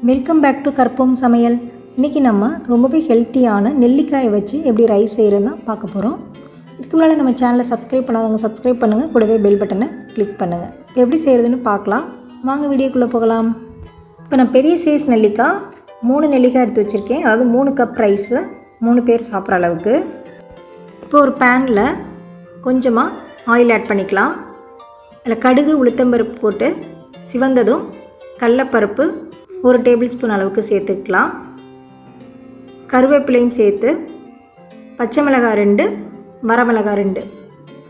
Welcome back to கற்போம் சமையல். இன்றைக்கி நம்ம ரொம்பவே ஹெல்த்தியான நெல்லிக்காயை வச்சு எப்படி ரைஸ் செய்கிறதுனா பார்க்க போகிறோம். இதுக்கு முன்னால் நம்ம சேனலை சப்ஸ்கிரைப் பண்ணாதவங்க சப்ஸ்கிரைப் பண்ணுங்கள், கூடவே பெல் பட்டனை கிளிக் பண்ணுங்கள். இப்போ எப்படி செய்கிறதுன்னு பார்க்கலாம், வாங்க வீடியோக்குள்ளே போகலாம். இப்போ நான் பெரிய சைஸ் நெல்லிக்காய் 3 நெல்லிக்காய் எடுத்து வச்சுருக்கேன். அதாவது 3 கப் ரைஸு, 3 பேர் சாப்பிட்ற அளவுக்கு. இப்போ ஒரு பேனில் கொஞ்சமாக ஆயில் ஆட் பண்ணிக்கலாம். அதில் கடுகு உளுத்தம்பருப்பு போட்டு சிவந்ததும் கடலைப்பருப்பு 1 டேபிள் ஸ்பூன் அளவுக்கு சேர்த்துக்கலாம். கருவேப்பிலையும் சேர்த்து பச்சை மிளகாய் 2, வரமிளகாய் 2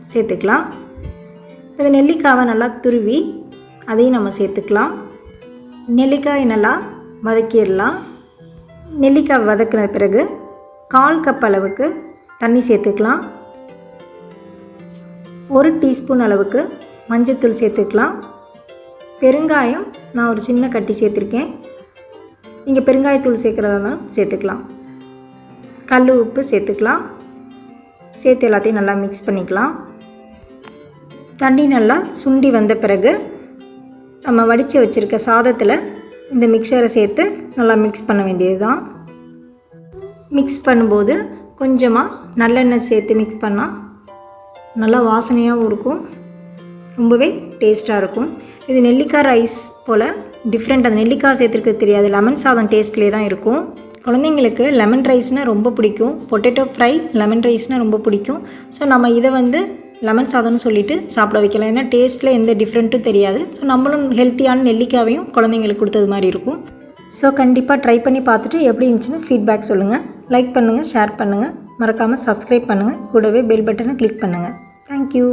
சேர்த்துக்கலாம். இது நெல்லிக்காவை நல்லா துருவி அதையும் நம்ம சேர்த்துக்கலாம். நெல்லிக்காயை நல்லா வதக்கிடலாம். நெல்லிக்காய் வதக்கின பிறகு 1/4 கப் அளவுக்கு தண்ணி சேர்த்துக்கலாம். 1 டீஸ்பூன் அளவுக்கு மஞ்சள்தூள் சேர்த்துக்கலாம். பெருங்காயம் நான் ஒரு சின்ன கட்டி சேர்த்துருக்கேன், நீங்கள் பெருங்காயத்தூள் சேர்க்குறதா இருந்தாலும் சேர்த்துக்கலாம். கல் உப்பு சேர்த்துக்கலாம். சேர்த்து எல்லாத்தையும் நல்லா மிக்ஸ் பண்ணிக்கலாம். தண்ணி நல்லா சுண்டி வந்த பிறகு நம்ம வடித்து வச்சுருக்க சாதத்தில் இந்த மிக்சரை சேர்த்து நல்லா மிக்ஸ் பண்ண வேண்டியது தான். மிக்ஸ் பண்ணும்போது கொஞ்சமாக நல்லெண்ணெய் சேர்த்து மிக்ஸ் பண்ணால் நல்லா வாசனையாகவும் இருக்கும், ரொம்பவே டேஸ்ட்டாக இருக்கும். இது நெல்லிக்காய் ரைஸ் போல் டிஃப்ரெண்ட். அந்த நெல்லிக்காய் சேர்த்துருக்கிறது தெரியாது, லெமன் சாதம் டேஸ்ட்லேயே தான் இருக்கும். குழந்தைங்களுக்கு லெமன் ரைஸ்னால் ரொம்ப பிடிக்கும். பொட்டேட்டோ ஃப்ரை லெமன் ரைஸ்னால் ரொம்ப பிடிக்கும். ஸோ நம்ம இதை லெமன் சாதம்னு சொல்லிவிட்டு சாப்பிட வைக்கலாம். ஏன்னா டேஸ்ட்டில் எந்த டிஃப்ரெண்ட்டும் தெரியாது. ஸோ நம்மளும் ஹெல்த்தியான நெல்லிக்காவையும் குழந்தைங்களுக்கு கொடுத்தது மாதிரி இருக்கும். ஸோ கண்டிப்பாக ட்ரை பண்ணி பார்த்துட்டு எப்படி இருந்துச்சுன்னு ஃபீட்பேக் சொல்லுங்கள். லைக் பண்ணுங்கள், ஷேர் பண்ணுங்கள், மறக்காமல் சப்ஸ்கிரைப் பண்ணுங்கள், கூடவே பெல் பட்டனை கிளிக் பண்ணுங்கள். தேங்க்யூ.